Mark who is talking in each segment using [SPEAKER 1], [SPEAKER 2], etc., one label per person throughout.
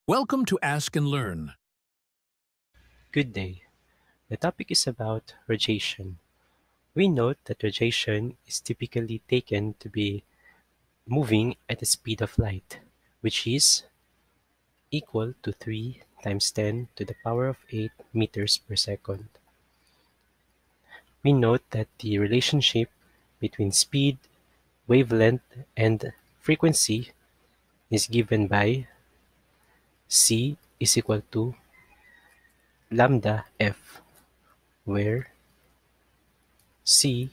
[SPEAKER 1] Welcome to Ask and Learn.
[SPEAKER 2] Good day. The topic is about radiation. We note that radiation is typically taken to be moving at the speed of light, which is equal to 3 times 10 to the power of 8 meters per second. We note that the relationship between speed, wavelength, and frequency is given by c is equal to lambda f, where c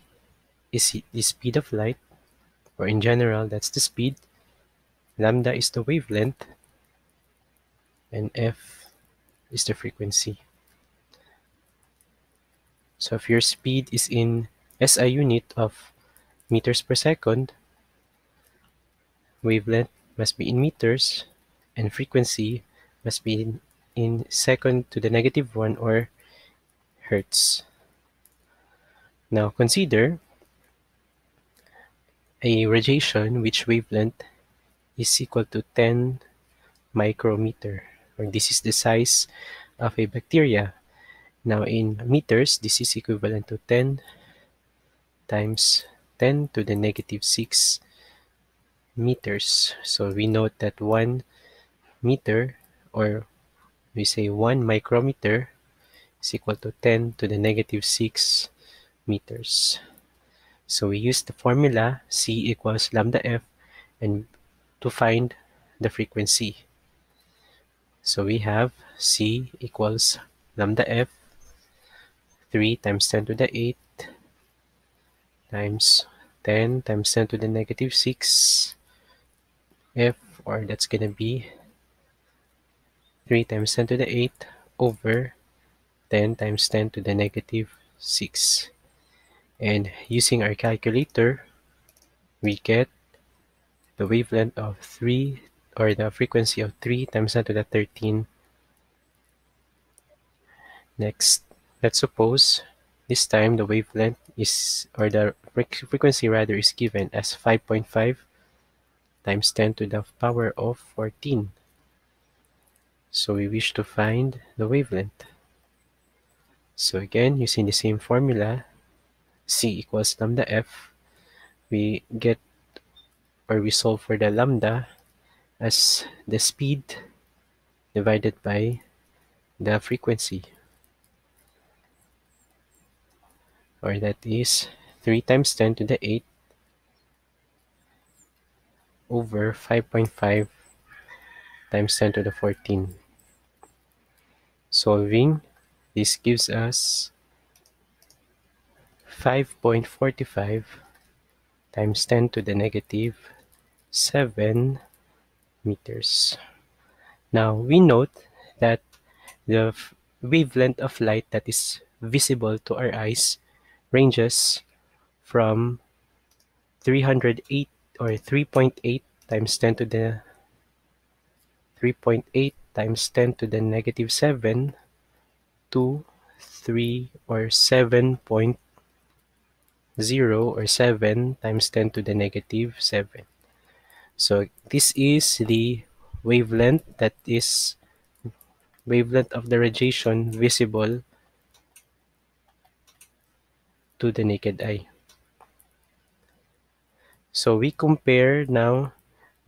[SPEAKER 2] is the speed of light, or in general, that's the speed, lambda is the wavelength, and f is the frequency. So if your speed is in SI unit of meters per second, wavelength must be in meters, and frequency must be in second to the negative 1, or hertz. Now consider a radiation which wavelength is equal to 10 micrometer, or this is the size of a bacteria. Now in meters, this is equivalent to 10 times 10 to the negative 6 meters. So we note that 1 meter, or we say 1 micrometer, is equal to 10 to the negative 6 meters. So we use the formula C equals lambda F and to find the frequency. So we have C equals lambda F, 3 times 10 to the 8 times 10 times 10 to the negative 6 F, or that's going to be 3 times 10 to the 8 over 10 times 10 to the negative 6. And using our calculator, we get the wavelength of 3, or the frequency of 3 times 10 to the 13. Next, let's suppose this time the wavelength is, or the frequency rather, is given as 5.5 times 10 to the power of 14. So we wish to find the wavelength. So again, using the same formula, C equals lambda F, we get, or we solve for the lambda as the speed divided by the frequency, or that is 3 times 10 to the 8 over 5.5 times 10 to the 14. Solving, this gives us 5.45 times 10 to the negative 7 meters. Now we note that the wavelength of light that is visible to our eyes ranges from 308, or 3.8 times 10 to the 3.8 times 10 to the negative 7 to 3, or 7.0, or 7 times 10 to the negative 7. So this is the wavelength, that is wavelength of the radiation visible to the naked eye. So we compare now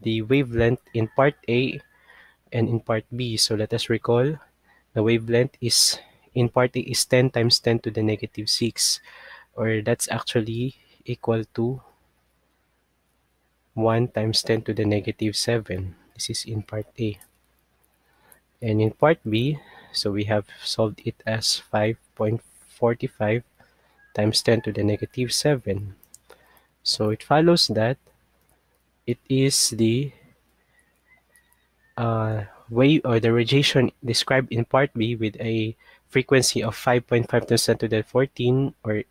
[SPEAKER 2] the wavelength in part A and in part B. So let us recall, the wavelength is in part A is 10 times 10 to the negative 6, or that's actually equal to 1 times 10 to the negative 7. This is in part A. And in part B, so we have solved it as 5.45 times 10 to the negative 7. So it follows that it is the wave, or the radiation described in part B, with a frequency of 5.5 times 10 to the 14, or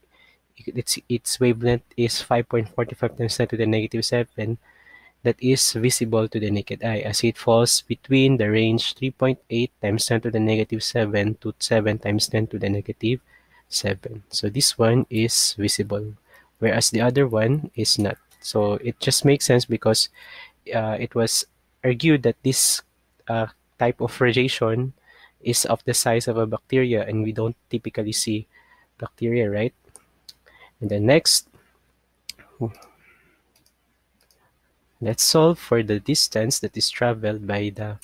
[SPEAKER 2] its wavelength is 5.45 times 10 to the negative 7, that is visible to the naked eye, as it falls between the range 3.8 times 10 to the negative 7 to 7 times 10 to the negative 7. So this one is visible, whereas the other one is not. So it just makes sense because it was argued that this type of radiation is of the size of a bacteria, and we don't typically see bacteria, right? And then next, let's solve for the distance that is traveled by the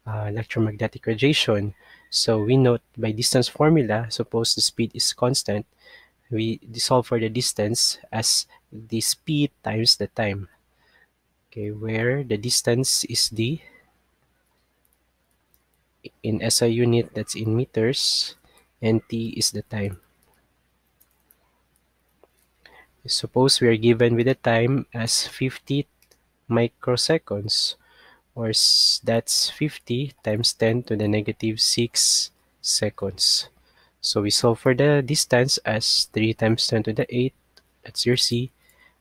[SPEAKER 2] electromagnetic radiation. So we note by distance formula, suppose the speed is constant, we solve for the distance as the speed times the time. Okay, where the distance is d in SI unit, that's in meters, and t is the time. Suppose we are given with the time as 50 microseconds, or that's 50 times 10 to the negative 6 seconds. So we solve for the distance as 3 times 10 to the 8, that's your C,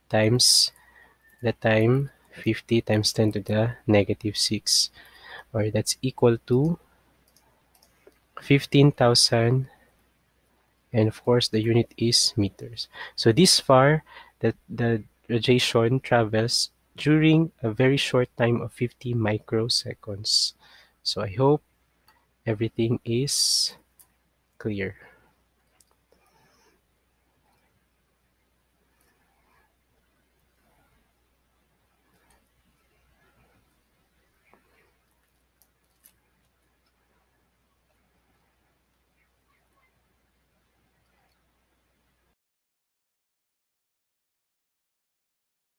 [SPEAKER 2] times the time, 50 times 10 to the negative 6, or that's equal to 15,000, and of course the unit is meters. So this far, the radiation travels during a very short time of 50 microseconds. So I hope everything is clear.